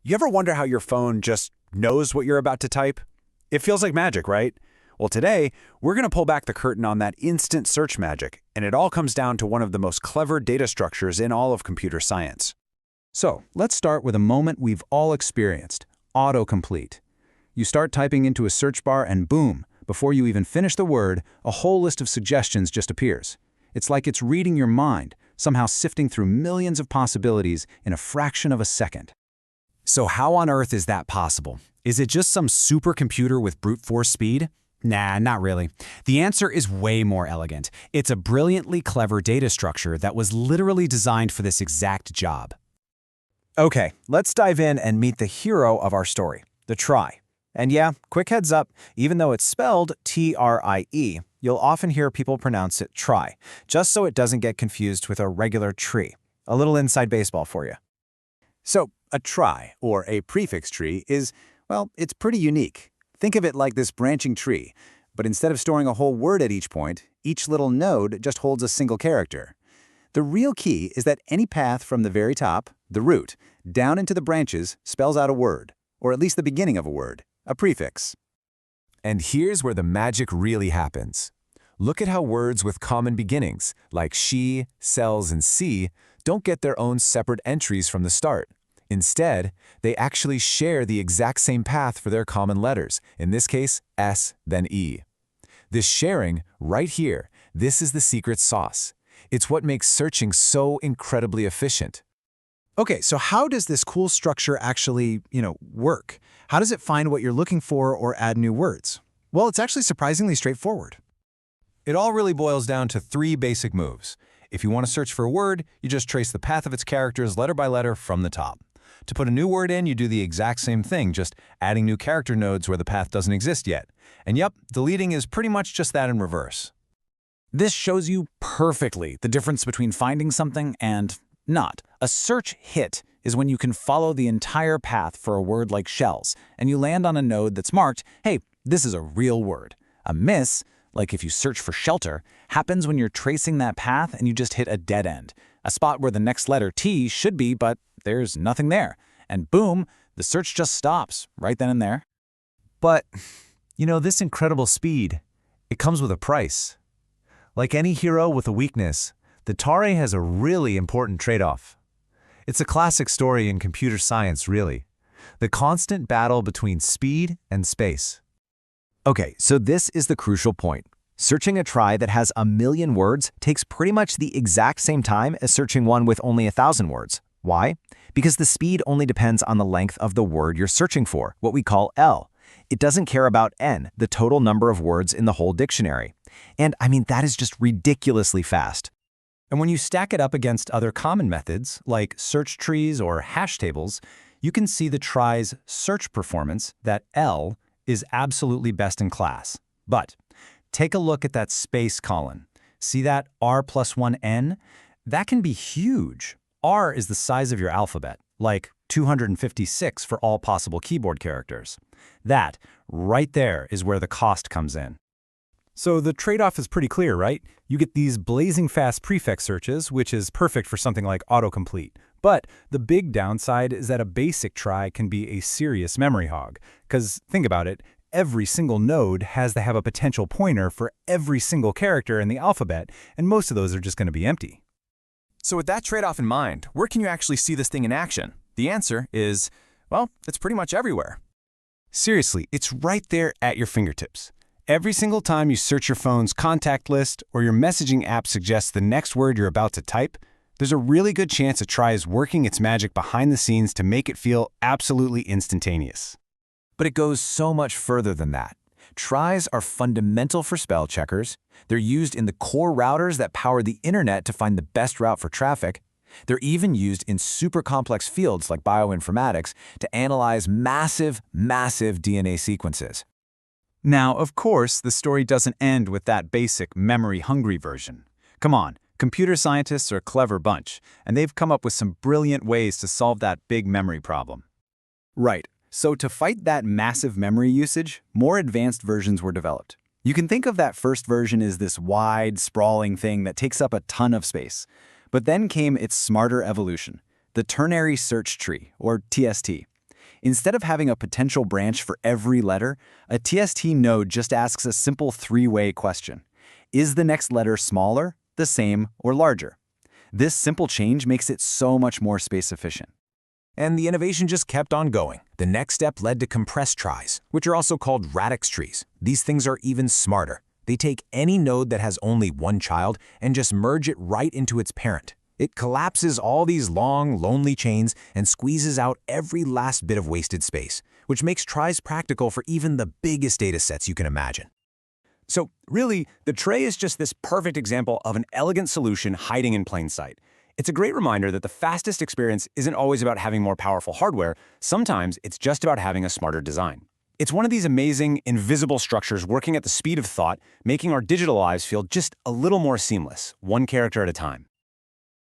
You ever wonder how your phone just knows what you're about to type? It feels like magic, right? Well, today, we're going to pull back the curtain on that instant search magic, and it all comes down to one of the most clever data structures in all of computer science. So, let's start with a moment we've all experienced, autocomplete. You start typing into a search bar and boom, before you even finish the word, a whole list of suggestions just appears. It's like it's reading your mind, somehow sifting through millions of possibilities in a fraction of a second. So how on earth is that possible? Is it just some supercomputer with brute force speed? Nah, not really. The answer is way more elegant. It's a brilliantly clever data structure that was literally designed for this exact job. Okay, let's dive in and meet the hero of our story, the trie. And yeah, quick heads up, even though it's spelled T-R-I-E, you'll often hear people pronounce it trie, just so it doesn't get confused with a regular tree. A little inside baseball for you. So, a trie, or a prefix tree, is, well, it's pretty unique. Think of it like this branching tree, but instead of storing a whole word at each point, each little node just holds a single character. The real key is that any path from the very top, the root, down into the branches spells out a word, or at least the beginning of a word, a prefix. And here's where the magic really happens. Look at how words with common beginnings, like she, sells, and see, don't get their own separate entries from the start. Instead, they actually share the exact same path for their common letters, in this case, S, then E. This sharing, right here, this is the secret sauce. It's what makes searching so incredibly efficient. Okay, so how does this cool structure actually, work? How does it find what you're looking for or add new words? Well, it's actually surprisingly straightforward. It all really boils down to three basic moves. If you want to search for a word, you just trace the path of its characters letter by letter from the top. To put a new word in, you do the exact same thing, just adding new character nodes where the path doesn't exist yet. And yep, deleting is pretty much just that in reverse. This shows you perfectly the difference between finding something and not. A search hit is when you can follow the entire path for a word like shells, and you land on a node that's marked, hey, this is a real word. A miss, like if you search for shelter, happens when you're tracing that path and you just hit a dead end, a spot where the next letter T should be, but there's nothing there. And boom, the search just stops right then and there. But, this incredible speed, it comes with a price. Like any hero with a weakness, the trie has a really important trade-off. It's a classic story in computer science, really. The constant battle between speed and space. Okay, so this is the crucial point. Searching a trie that has 1,000,000 words takes pretty much the exact same time as searching one with only 1,000 words. Why? Because the speed only depends on the length of the word you're searching for, what we call L. It doesn't care about N, the total number of words in the whole dictionary. And that is just ridiculously fast. And when you stack it up against other common methods, like search trees or hash tables, you can see the trie's search performance, that L, is absolutely best in class. But take a look at that space colon. See that R+1N? That can be huge. R is the size of your alphabet, like 256 for all possible keyboard characters. That, right there, is where the cost comes in. So the trade-off is pretty clear, right? You get these blazing fast prefix searches, which is perfect for something like autocomplete. But the big downside is that a basic trie can be a serious memory hog. Because think about it, every single node has to have a potential pointer for every single character in the alphabet, and most of those are just going to be empty. So with that trade-off in mind, where can you actually see this thing in action? The answer is, well, it's pretty much everywhere. Seriously, it's right there at your fingertips. Every single time you search your phone's contact list or your messaging app suggests the next word you're about to type, there's a really good chance a trie is working its magic behind the scenes to make it feel absolutely instantaneous. But it goes so much further than that. Tries are fundamental for spell checkers. They're used in the core routers that power the internet to find the best route for traffic. They're even used in super complex fields like bioinformatics to analyze massive DNA sequences. Now, of course, the story doesn't end with that basic memory-hungry version. Come on, computer scientists are a clever bunch, and they've come up with some brilliant ways to solve that big memory problem. Right, so to fight that massive memory usage, more advanced versions were developed. You can think of that first version as this wide, sprawling thing that takes up a ton of space. But then came its smarter evolution, the ternary search tree, or TST. Instead of having a potential branch for every letter, a TST node just asks a simple three-way question. Is the next letter smaller, the same, or larger? This simple change makes it so much more space efficient. And the innovation just kept on going. The next step led to compressed tries, which are also called radix trees. These things are even smarter. They take any node that has only one child and just merge it right into its parent. It collapses all these long, lonely chains and squeezes out every last bit of wasted space, which makes tries practical for even the biggest data sets you can imagine. So really, the tray is just this perfect example of an elegant solution hiding in plain sight. It's a great reminder that the fastest experience isn't always about having more powerful hardware. Sometimes it's just about having a smarter design. It's one of these amazing, invisible structures working at the speed of thought, making our digital lives feel just a little more seamless, one character at a time.